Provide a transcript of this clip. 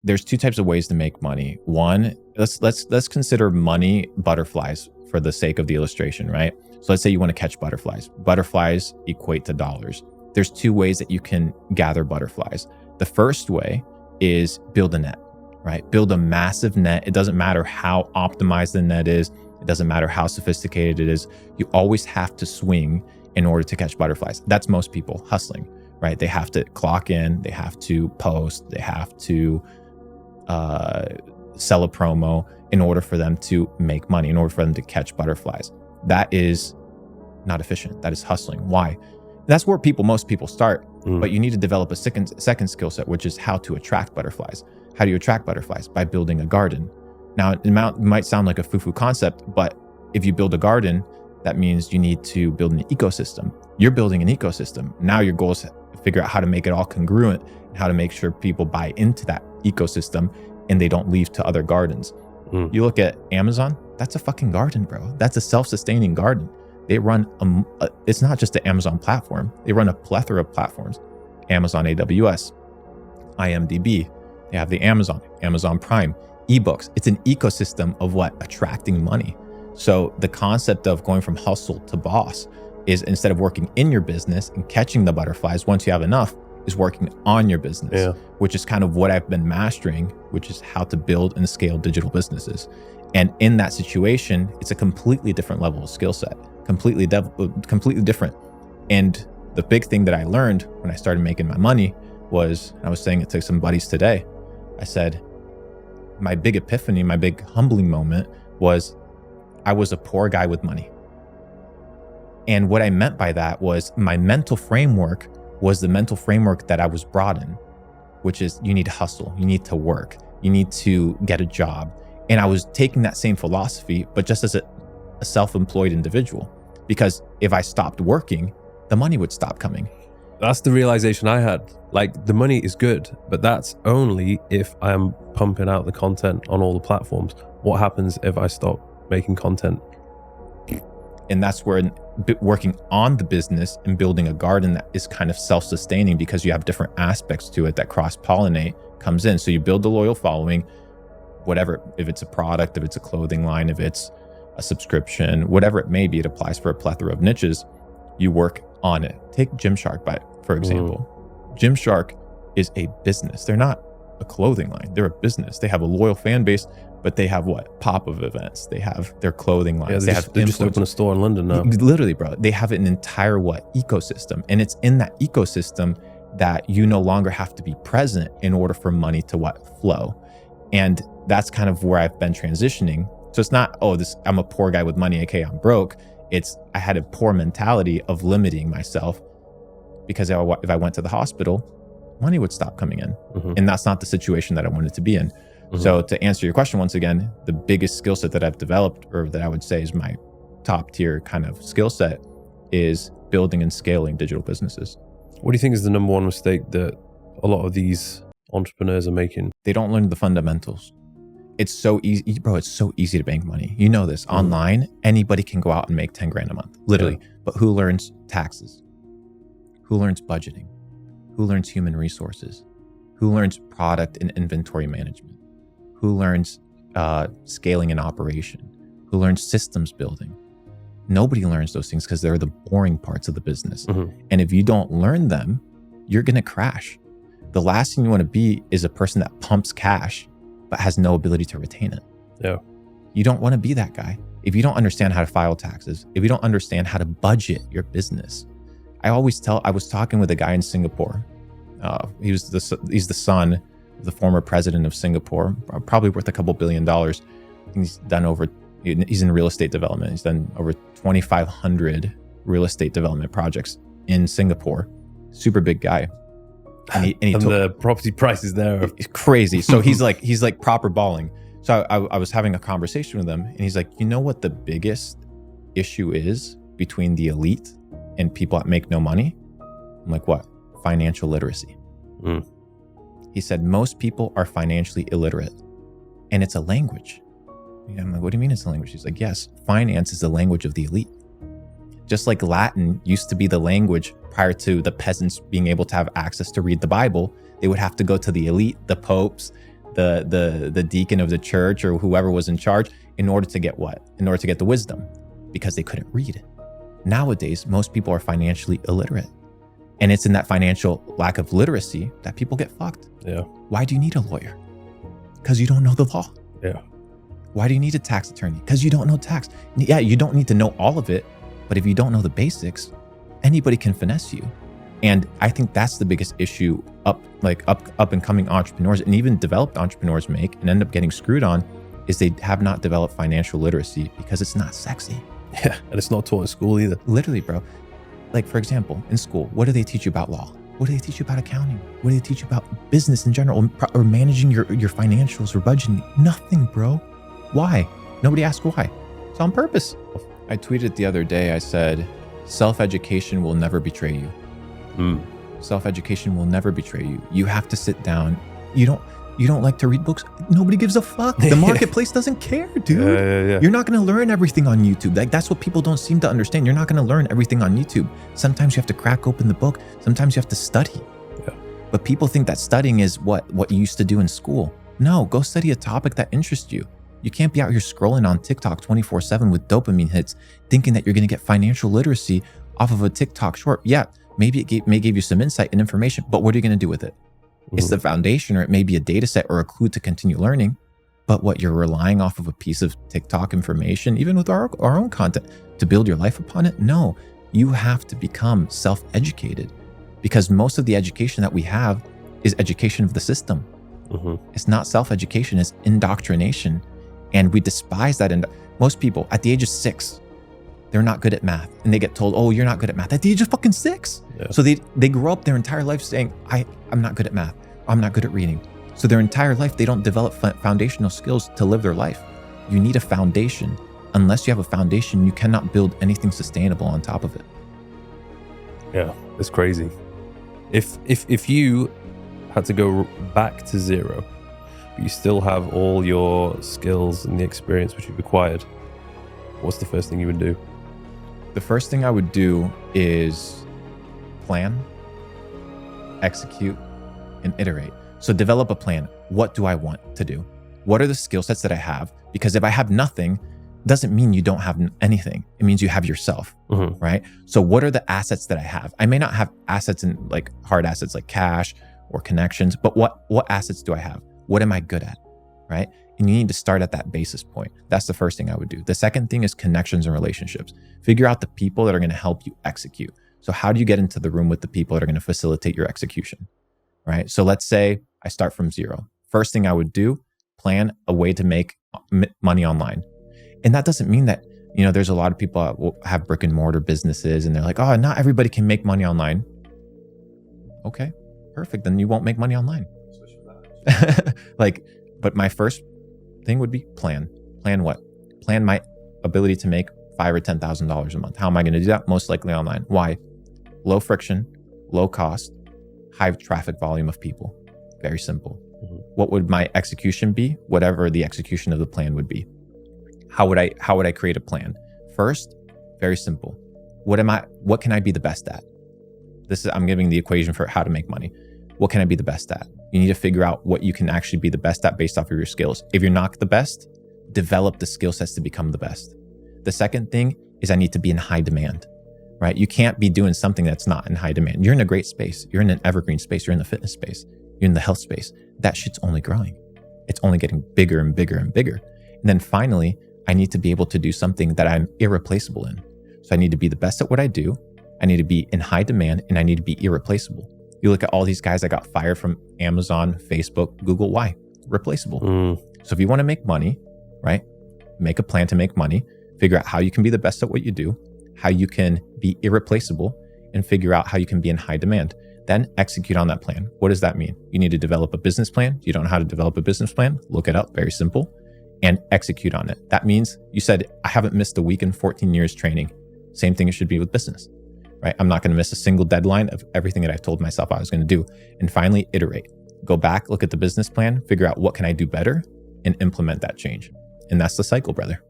there's two types of ways to make money. One, let's consider money butterflies for the sake of the illustration, right? So let's say you want to catch butterflies. Butterflies equate to dollars. There's two ways that you can gather butterflies. The first way is build a net, right? Build a massive net. It doesn't matter how optimized the net is. It doesn't matter how sophisticated it is. You always have to swing in order to catch butterflies. That's most people hustling, right? They have to clock in, they have to post, they have to sell a promo in order for them to make money, in order for them to catch butterflies. That is not efficient. That is hustling. Why? That's where most people start, but you need to develop a second skill set, which is how to attract butterflies. How do you attract butterflies? By building a garden. Now, it might sound like a foo-foo concept, but if you build a garden, that means you need to build an ecosystem. You're building an ecosystem. Now your goal is to figure out how to make it all congruent and how to make sure people buy into that ecosystem and they don't leave to other gardens. You look at Amazon, that's a fucking garden, bro. That's a self-sustaining garden. They run, it's not just the Amazon platform. They run a plethora of platforms. Amazon AWS, IMDb, they have the Amazon Prime, ebooks. It's an ecosystem of what? Attracting money. So the concept of going from hustle to boss is, instead of working in your business and catching the butterflies once you have enough, is working on your business, which is kind of what I've been mastering, which is how to build and scale digital businesses. And in that situation, it's a completely different level of skill set, completely different. And the big thing that I learned when I started making my money was, I was saying it to some buddies today, I said, my big epiphany, my big humbling moment was I was a poor guy with money. And what I meant by that was my mental framework was the mental framework that I was brought in, which is you need to hustle, you need to work, you need to get a job. And I was taking that same philosophy, but just as a self-employed individual, because if I stopped working, the money would stop coming. That's the realization I had. Like, the money is good, but that's only if I am pumping out the content on all the platforms. What happens if I stop making content? And that's where working on the business and building a garden that is kind of self-sustaining, because you have different aspects to it that cross-pollinate comes in. So you build a loyal following, whatever, if it's a product, if it's a clothing line, if it's a subscription, whatever it may be, it applies for a plethora of niches. You work on it. Take Gymshark, for example. Gymshark is a business. They're not a clothing line. They're a business. They have a loyal fan base, but they have what? Pop-up events. They have their clothing lines. Yeah, they just opened a store in London now. Literally, bro. They have an entire ecosystem. And it's in that ecosystem that you no longer have to be present in order for money to flow. And that's kind of where I've been transitioning. So it's not, I'm a poor guy with money, aka I'm broke. It's, I had a poor mentality of limiting myself, because if I went to the hospital, money would stop coming in. And that's not the situation that I wanted to be in. So to answer your question once again, the biggest skill set that I've developed, or that I would say is my top tier kind of skill set, is building and scaling digital businesses. What do you think is the number one mistake that a lot of these entrepreneurs are making? They don't learn the fundamentals. It's so easy, bro. It's so easy to bank money. You know this. Online, anybody can go out and make 10 grand a month, literally. But who learns taxes? Who learns budgeting? Who learns human resources? Who learns product and inventory management? Who learns scaling and operation? Who learns systems building? Nobody learns those things, because they're the boring parts of the business. And if you don't learn them, you're going to crash. The last thing you want to be is a person that pumps cash but has no ability to retain it. Yeah. You don't want to be that guy. If you don't understand how to file taxes, if you don't understand how to budget your business. I was talking with a guy in Singapore. He's the son of the former president of Singapore, probably worth a couple $1 billion. He's in real estate development. He's done over 2,500 real estate development projects in Singapore. Super big guy. And the property prices there are crazy. So he's like proper balling. So I was having a conversation with him, and he's like, you know what the biggest issue is between the elite and people that make no money? I'm like, what? Financial literacy. He said, most people are financially illiterate, and it's a language. I'm like, what do you mean it's a language? He's like, yes, finance is the language of the elite. Just like Latin used to be the language prior to the peasants being able to have access to read the Bible, they would have to go to the elite, the popes, the deacon of the church or whoever was in charge in order to get what? In order to get the wisdom, because they couldn't read. Nowadays, most people are financially illiterate. And it's in that financial lack of literacy that people get fucked. Yeah. Why do you need a lawyer? Because you don't know the law. Yeah. Why do you need a tax attorney? Because you don't know tax. Yeah, you don't need to know all of it, but if you don't know the basics, anybody can finesse you. And I think that's the biggest issue up and coming entrepreneurs and even developed entrepreneurs make and end up getting screwed on, is they have not developed financial literacy because it's not sexy. Yeah, and it's not taught in school either. Literally, bro. Like, for example, in school, what do they teach you about law? What do they teach you about accounting? What do they teach you about business in general or managing your financials or budgeting? Nothing, bro. Why? Nobody asked why. It's on purpose. I tweeted the other day, I said, self-education will never betray you. Self-education will never betray you. You have to sit down. You don't like to read books? Nobody gives a fuck. The marketplace doesn't care, dude. Yeah. You're not going to learn everything on YouTube. Like, that's what people don't seem to understand. You're not going to learn everything on YouTube. Sometimes you have to crack open the book. Sometimes you have to study. Yeah. But people think that studying is what you used to do in school. No, go study a topic that interests you. You can't be out here scrolling on TikTok 24/7 with dopamine hits, thinking that you're going to get financial literacy off of a TikTok short. Yeah, maybe it may give you some insight and information, but what are you going to do with it? It's the foundation, or it may be a data set or a clue to continue learning. But what, you're relying off of a piece of TikTok information, even with our own content, to build your life upon it? No, you have to become self-educated, because most of the education that we have is education of the system. It's not self-education, it's indoctrination. And we despise that. And most people at the age of 6, they're not good at math. And they get told, oh, you're not good at math at the age of fucking 6. Yeah. So they grow up their entire life saying, I'm not good at math. I'm not good at reading. So their entire life, they don't develop foundational skills to live their life. You need a foundation. Unless you have a foundation, you cannot build anything sustainable on top of it. Yeah, it's crazy. If you had to go back to zero, but you still have all your skills and the experience which you've acquired, what's the first thing you would do? The first thing I would do is plan, execute, and iterate. So develop a plan. What do I want to do? What are the skill sets that I have? Because if I have nothing, doesn't mean you don't have anything. It means you have yourself, right? So what are the assets that I have? I may not have assets in like hard assets like cash or connections, but what assets do I have? What am I good at, right? And you need to start at that basis point. That's the first thing I would do. The second thing is connections and relationships. Figure out the people that are going to help you execute. So how do you get into the room with the people that are going to facilitate your execution, right? So let's say I start from zero. First thing I would do, plan a way to make money online. And that doesn't mean that, there's a lot of people that will have brick and mortar businesses and they're like, oh, not everybody can make money online. Okay, perfect. Then you won't make money online. But my first thing would be plan. Plan what? Plan my ability to make $5,000 or $10,000 a month. How am I going to do that? Most likely online. Why? Low friction, low cost, high traffic volume of people. Very simple. What would my execution be? Whatever the execution of the plan would be. How would I create a plan? First, very simple. What can I be the best at? I'm giving the equation for how to make money. What can I be the best at? You need to figure out what you can actually be the best at based off of your skills. If you're not the best, develop the skill sets to become the best. The second thing is I need to be in high demand, right? You can't be doing something that's not in high demand. You're in a great space. You're in an evergreen space. You're in the fitness space. You're in the health space. That shit's only growing. It's only getting bigger and bigger and bigger. And then finally, I need to be able to do something that I'm irreplaceable in. So I need to be the best at what I do. I need to be in high demand, and I need to be irreplaceable. You look at all these guys that got fired from Amazon, Facebook, Google. Why? Replaceable. So if you want to make money, right? Make a plan to make money. Figure out how you can be the best at what you do, how you can be irreplaceable, and figure out how you can be in high demand. Then execute on that plan. What does that mean? You need to develop a business plan. You don't know how to develop a business plan? Look it up. Very simple. And execute on it. That means you said, I haven't missed a week in 14 years training. Same thing it should be with business, right? I'm not going to miss a single deadline of everything that I told myself I was going to do. And finally, iterate. Go back, look at the business plan, figure out what can I do better, and implement that change. And that's the cycle, brother.